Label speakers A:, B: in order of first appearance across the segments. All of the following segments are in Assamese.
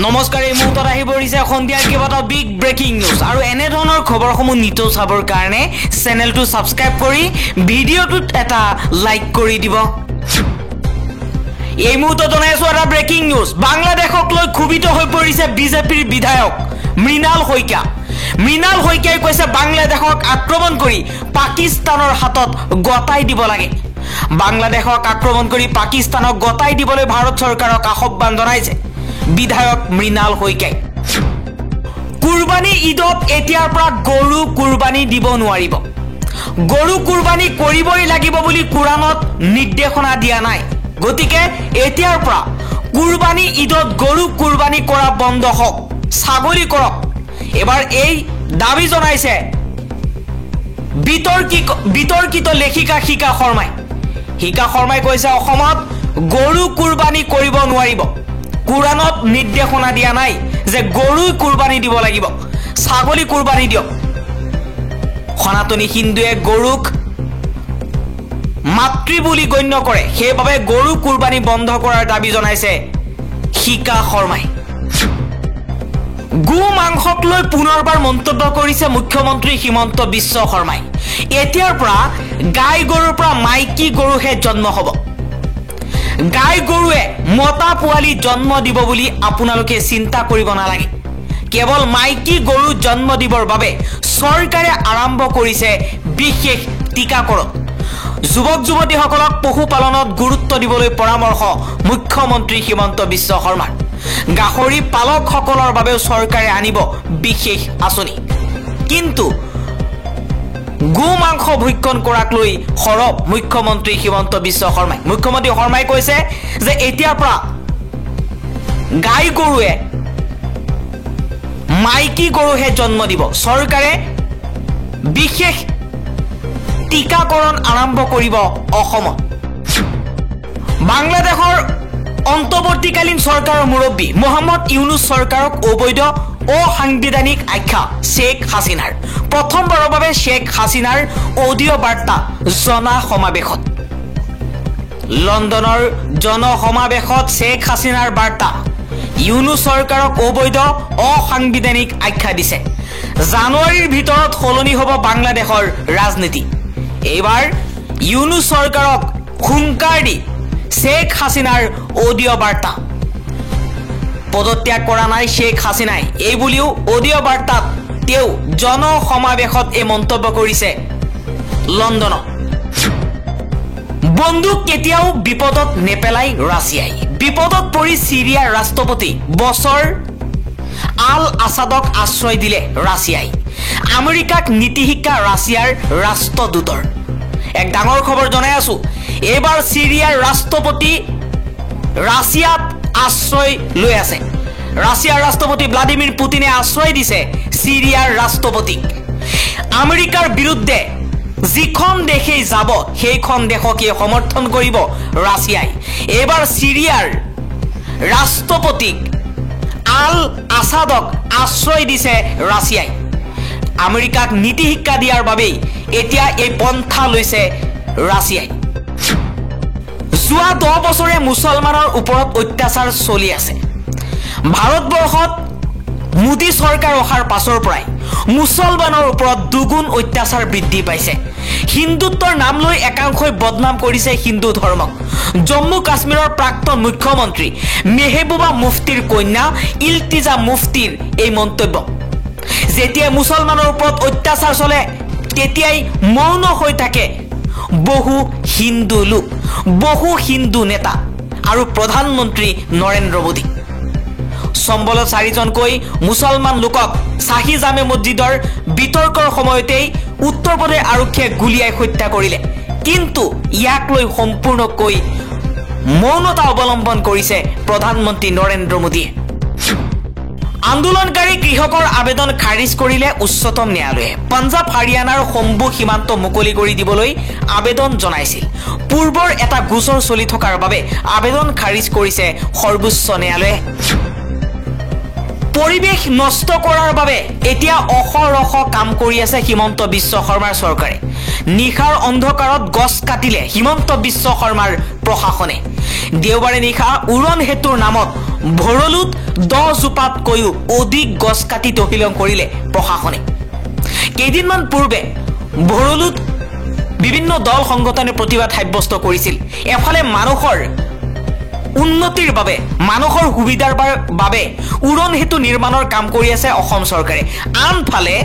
A: নমস্কাৰ এই মুহূৰ্তত আহি পৰিছে সন্ধিয়াৰ কেইবাটাও বিগ ব্ৰেকিং নিউজ আৰু এনে ধৰণৰ খবৰসমূহ নিতৌ চাবৰ কাৰণে চেনেলটো সাবস্ক্ৰাইব কৰি ভিডিঅ'টোত এটা লাইক কৰি দিব। এই মুহূৰ্তত জনাইছো এটা ব্ৰেকিং নিউজ। বাংলাদেশক লৈ ক্ষোভিত হৈ পৰিছে বিজেপিৰ বিধায়ক মৃণাল শইকীয়া। মৃণাল শইকীয়াই কৈছে বাংলাদেশক আক্ৰমণ কৰি পাকিস্তানৰ হাতত গতাই দিব লাগে। বাংলাদেশক আক্ৰমণ কৰি পাকিস্তানক গতাই দিবলৈ ভাৰত চৰকাৰক আহ্বান জনাইছে বিধায়ক মৃণাল শইকীয়াই। কুৰবানী ঈদত এতিয়াৰ পৰা গৰু কুৰবানী দিব নোৱাৰিব। গৰু কুৰবানী কৰিবই লাগিব বুলি কোৰাণত নিৰ্দেশনা দিয়া নাই। গতিকে এতিয়াৰ পৰা কুৰবানী ঈদত গৰু কুৰবানী কৰা বন্ধ হওক, ছাগলী কৰক। এবাৰ এই দাবী জনাইছে বিতৰ্কিত লেখিকা শিকা শৰ্মাই। শিকা শৰ্মাই কৈছে অসমত গৰু কুৰবানী কৰিব নোৱাৰিব। কোৰাণত নিৰ্দেশনা দিয়া নাই যে গৰু কুৰবানী দিব লাগিব, ছাগলী কুৰবানী দিয়ক। সনাতনী হিন্দুৱে গৰুক মাতৃ বুলি গণ্য কৰে, সেইবাবে গৰু কুৰবানী বন্ধ কৰাৰ দাবী জনাইছে শিকা শৰ্মাই। গো মাংসক লৈ পুনৰবাৰ মন্তব্য কৰিছে মুখ্যমন্ত্ৰী হিমন্ত বিশ্ব শৰ্মাই। এতিয়াৰ পৰা গাই গৰুৰ পৰা মাইকী গৰুহে জন্ম হ'ব। গাই গৰুৱে মতা পোৱালি জন্ম দিব বুলি আপোনালোকে চিন্তা কৰিব নালাগে। কেৱল মাইকী গৰু জন্ম দিবৰ বাবে চৰকাৰে আৰম্ভ কৰিছে বিশেষ টীকাকৰণ। যুৱক যুৱতীসকলক পশুপালনত গুৰুত্ব দিবলৈ পৰামৰ্শ মুখ্যমন্ত্ৰী হিমন্ত বিশ্ব শৰ্মাৰ। গাহৰি পালকসকলৰ বাবেও চৰকাৰে আনিব বিশেষ আঁচনি। কিন্তু গো মাংস ভক্ষণ কৰাক লৈ সৰব মুখ্যমন্ত্ৰী হিমন্ত বিশ্ব শৰ্মাই। মুখ্যমন্ত্ৰী শৰ্মাই কৈছে যে এতিয়াৰ পৰা গাই গৰুৱে মাইকী গৰুহে জন্ম দিব। চৰকাৰে বিশেষ টীকাকৰণ আৰম্ভ কৰিব অসমত। বাংলাদেশৰ অন্তৱৰ্তীকালীন চৰকাৰৰ মুৰব্বী মহম্মদ ইউনুছ চৰকাৰক অবৈধ অসাংবিধানিক আখ্যা শ্বেখ হাছিনাৰ। প্ৰথমবাৰৰ বাবে শ্বেখ হাছিনাৰ অডিঅ' বাৰ্তা জনসমাৱেশত। লণ্ডনৰ জনসমাৱেশত শ্বেখ হাছিনাৰ বাৰ্তা ইউনুছ চৰকাৰক অবৈধ অসাংবিধানিক আখ্যা দিছে। জানুৱাৰীৰ ভিতৰত সলনি হ'ব বাংলাদেশৰ ৰাজনীতি। এইবাৰ ইউনুছ চৰকাৰক হুংকাৰ দি শ্বেখ হাছিনাৰ অডিঅ' বাৰ্তা। পদত্যাগ কৰা নাই শ্বেখ হাছিনাই, এই বুলিও অডিঅ' বাৰ্তাত তেওঁ জনসমাৱেশত এই মন্তব্য কৰিছে লণ্ডনত। বন্দুক কেতিয়াও বিপদত নেপেলাই ৰাছিয়াই। বিপদত পৰি চিৰিয়াৰ ৰাষ্ট্ৰপতি বছৰ আল আছাদক আশ্ৰয় দিলে ৰাছিয়াই। আমেৰিকাক নীতি শিক্ষা ৰাছিয়াৰ ৰাষ্ট্ৰদূতৰ। এক ডাঙৰ খবৰ জনাই আছো। এইবাৰ চিৰিয়াৰ ৰাষ্ট্ৰপতি ৰাছিয়াত আশ্ৰয় লৈ আছে। ৰাছিয়াৰ ৰাষ্ট্ৰপতি ভ্লাদিমিৰ পুটিনে আশ্ৰয় দিছে চিৰিয়াৰ ৰাষ্ট্ৰপতিক। আমেৰিকাৰ বিৰুদ্ধে যিখন দেশেই যাব সেইখন দেশকে সমৰ্থন কৰিব ৰাছিয়াই। এইবাৰ চিৰিয়াৰ ৰাষ্ট্ৰপতিক আল আছাদক আশ্ৰয় দিছে ৰাছিয়াই। আমেৰিকাক নীতি শিক্ষা দিয়াৰ বাবেই এতিয়া এই পন্থা লৈছে ৰাছিয়াই। যোৱা 10 বছৰে মুছলমানৰ ওপৰত অত্যাচাৰ চলি আছে। ভাৰতবৰ্ষত মোদী চৰকাৰ অহাৰ পাছৰ পৰাই মুছলমানৰ ওপৰত দুগুণ অত্যাচাৰ বৃদ্ধি পাইছে। হিন্দুত্বৰ নাম লৈ একাংশই বদনাম কৰিছে হিন্দু ধৰ্মক। জম্মু কাশ্মীৰৰ প্ৰাক্তন মুখ্যমন্ত্ৰী মেহবুবা মুফতিৰ কন্যা ইলতিজা মুফতিৰ এই মন্তব্য। যেতিয়াই মুছলমানৰ ওপৰত অত্যাচাৰ চলে তেতিয়াই মৌন হৈ থাকে বহু হিন্দু লোক, বহু হিন্দু নেতা আৰু প্ৰধানমন্ত্ৰী নৰেন্দ্ৰ মোদী। চম্বলত 4জনকৈ মুছলমান লোকক শ্বাহী জামে মছজিদৰ বিতৰ্কৰ সময়তেই উত্তৰ প্ৰদেশ আৰক্ষীয়ে গুলীয়াই হত্যা কৰিলে। কিন্তু ইয়াক লৈ সম্পূৰ্ণকৈ মৌনতা অৱলম্বন কৰিছে প্ৰধানমন্ত্ৰী নৰেন্দ্ৰ মোদীয়ে। আন্দোলনকাৰী কৃষকৰ আবেদন খাৰিজ কৰিলে উচ্চতম ন্যায়ালয়ে। পঞ্জাৱ হাৰিয়ানাৰ সম্বু সীমান্ত মুকলি কৰি দিবলৈ আবেদন জনাইছিল। পূৰ্বৰ এটা গোচৰ চলি থকাৰ বাবে আবেদন খাৰিজ কৰিছে সৰ্বোচ্চ ন্যায়ালয়ে। পৰিৱেশ নষ্ট কৰাৰ বাবে এতিয়া অহৰহ কাম কৰি আছে হিমন্ত বিশ্ব শৰ্মাৰ চৰকাৰে। নিশাৰ অন্ধকাৰত গছ কাটিলে হিমন্ত বিশ্ব শৰ্মাৰ প্ৰশাসনে। দেওবাৰে নিশা উৰণ হেতুৰ নামত ভৰলুত 10 জোপাতকৈও অধিক গছ কাটি তহিলং কৰিলে প্ৰশাসনে কেইদিনমান পূৰ্বে ভৰলুত বিভিন্ন দল সংগঠনে প্ৰতিবাদ সাব্যস্ত কৰিছিল এফালে মানুহৰ উন্নতিৰ বাবে মানুহৰ সুবিধাৰ বাবে উৰণ হেতু নিৰ্মাণৰ কাম কৰি আছে অসম চৰকাৰে আনফালে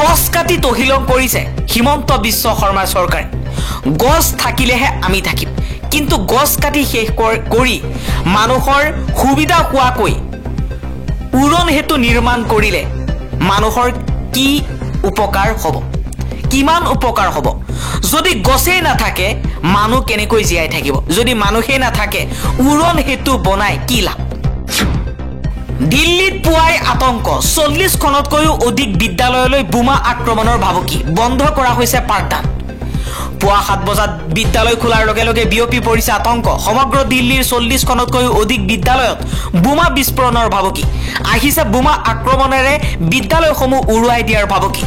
A: গছ কাটি তহিলং কৰিছে হিমন্ত বিশ্ব শৰ্মা চৰকাৰে গছ থাকিলেহে আমি থাকিম কিন্তু গছ কাটি শেষ কৰি মানুহৰ সুবিধা হোৱাকৈ উৰণ হেতু নিৰ্মাণ কৰিলে মানুহৰ কি উপকাৰ হ'ব কিমান উপকাৰ হ'ব যদি গছেই নাথাকে মানুহ কেনেকৈ জীয়াই থাকিব যদি মানুহেই নাথাকে উৰণ হেতু বনাই কি লাভ দিল্লীত পুৱাই আতংক 40খনতকৈও অধিক বিদ্যালয়লৈ বোমা আক্ৰমণৰ ভাবুকি বন্ধ কৰা হৈছে পাঠদান পুৱা 7 বজাত বিদ্যালয় খোলাৰ লগে লগে বিয়পি পৰিছে আতংক সমগ্ৰ দিল্লীৰ 40খনতকৈও অধিক বিদ্যালয়ত বোমা বিস্ফোৰণৰ ভাবুকি আহিছে বোমা আক্ৰমণেৰে বিদ্যালয়সমূহ উৰুৱাই দিয়াৰ ভাবুকি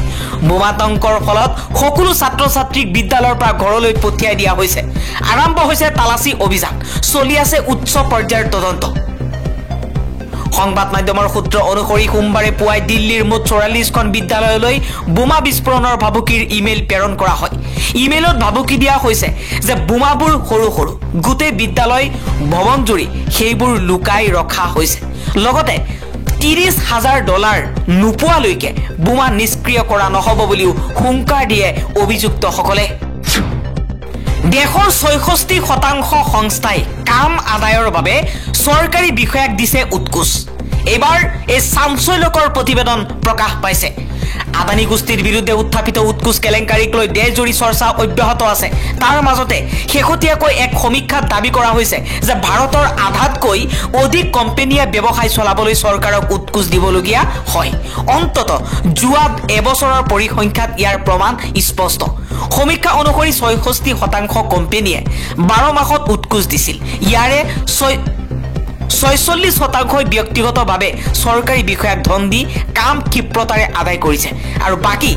A: বোমাতংকৰ ফলত সকলো ছাত্ৰ ছাত্ৰীক বিদ্যালয়ৰ পৰা ঘৰলৈ পঠিয়াই দিয়া হৈছে আৰম্ভ হৈছে তালাচী অভিযান চলি আছে উচ্চ পৰ্যায়ৰ তদন্ত সংবাদ মাধ্যমৰ সূত্ৰ অনুসৰি সোমবাৰে পুৱাই দিল্লীৰ মুঠ 44খন বিদ্যালয়লৈ বোমা বিস্ফোৰণৰ ভাবুকিৰ ইমেইল প্ৰেৰণ কৰা হয় ইমেইলত ভাবুকি দিয়া হৈছে যে বোমাবোৰ সৰু সৰু গোটেই বিদ্যালয় ভৱন জুৰি সেইবোৰ লুকাই ৰখা হৈছে লগতে $30,000 নোপোৱালৈকে বোমা নিষ্ক্ৰিয় কৰা নহ'ব বুলিও হুংকাৰ দিয়ে অভিযুক্তসকলে দেশৰ 66% সংস্থাই কাম আদায়ৰ বাবে চৰকাৰী বিষয়াক দিছে উৎকোচ এবাৰ এই চাঞ্চল্যকৰ প্ৰতিবেদন প্ৰকাশ পাইছে আদানী গোষ্ঠীৰ বিৰুদ্ধে উত্থাপিত উৎকোচ কেলেংকাৰীক লৈ দেশজুৰি চৰ্চা অব্যাহত আছে তাৰ মাজতে শেহতীয়াকৈ এক সমীক্ষাত দাবী কৰা হৈছে যে ভাৰতৰ আধাতকৈ অধিক কোম্পানীয়ে ব্যৱসায় চলাবলৈ চৰকাৰক উৎকোচ দিবলগীয়া হয় অন্ততঃ যোৱা এবছৰৰ পৰিসংখ্যাত ইয়াৰ প্ৰমাণ স্পষ্ট সমীক্ষা অনুসৰি 66% কোম্পানীয়ে 12 মাহত উৎকোচ দিছিল ইয়াৰে 46% ব্যক্তিগতভাৱে চৰকাৰী বিষয়াক ধন দি কাম ক্ষিপ্ৰতাৰে আদায় কৰিছে আৰু বাকি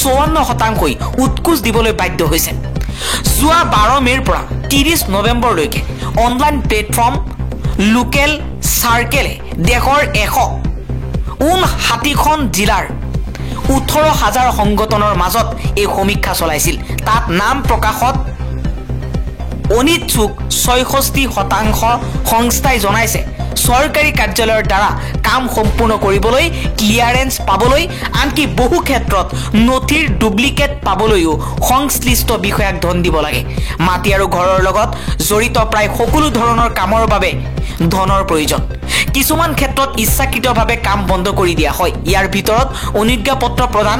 A: 54% উৎকোচ দিবলৈ বাধ্য হৈছে যোৱা 12 মেৰ পৰা 30 নৱেম্বৰলৈকে অনলাইন প্লেটফৰ্ম লোকেল সাৰ্কেলে দেশৰ 159খন জিলাৰ 18,000 সংগঠনৰ মাজত এই সমীক্ষা চলাইছিল তাত নাম প্ৰকাশত অনিচ্ছুক 66% সংস্থাই জনাইছে চৰকাৰী কাৰ্যালয়ৰ দ্বাৰা কাম সম্পূৰ্ণ কৰিবলৈ ক্লিয়াৰেন্স পাবলৈ আনকি বহু ক্ষেত্ৰত নথিৰ ডুপ্লিকেট পাবলৈও সংশ্লিষ্ট বিষয়াক ধন দিব লাগে মাটি আৰু ঘৰৰ লগত জড়িত প্ৰায় সকলো ধৰণৰ কামৰ বাবে ধনৰ প্ৰয়োজন কিছুমান ক্ষেত্ৰত ইচ্ছাকৃতভাৱে কাম বন্ধ কৰি দিয়া হয় ইয়াৰ ভিতৰত অনুজ্ঞাপত্ৰ প্ৰদান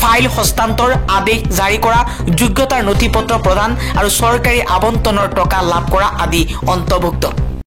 A: ফাইল হস্তান্তৰ আদেশ জাৰি কৰা যোগ্যতাৰ নথিপত্ৰ প্ৰদান আৰু চৰকাৰী আবণ্টনৰ টকা লাভ কৰা আদি অন্তৰ্ভুক্ত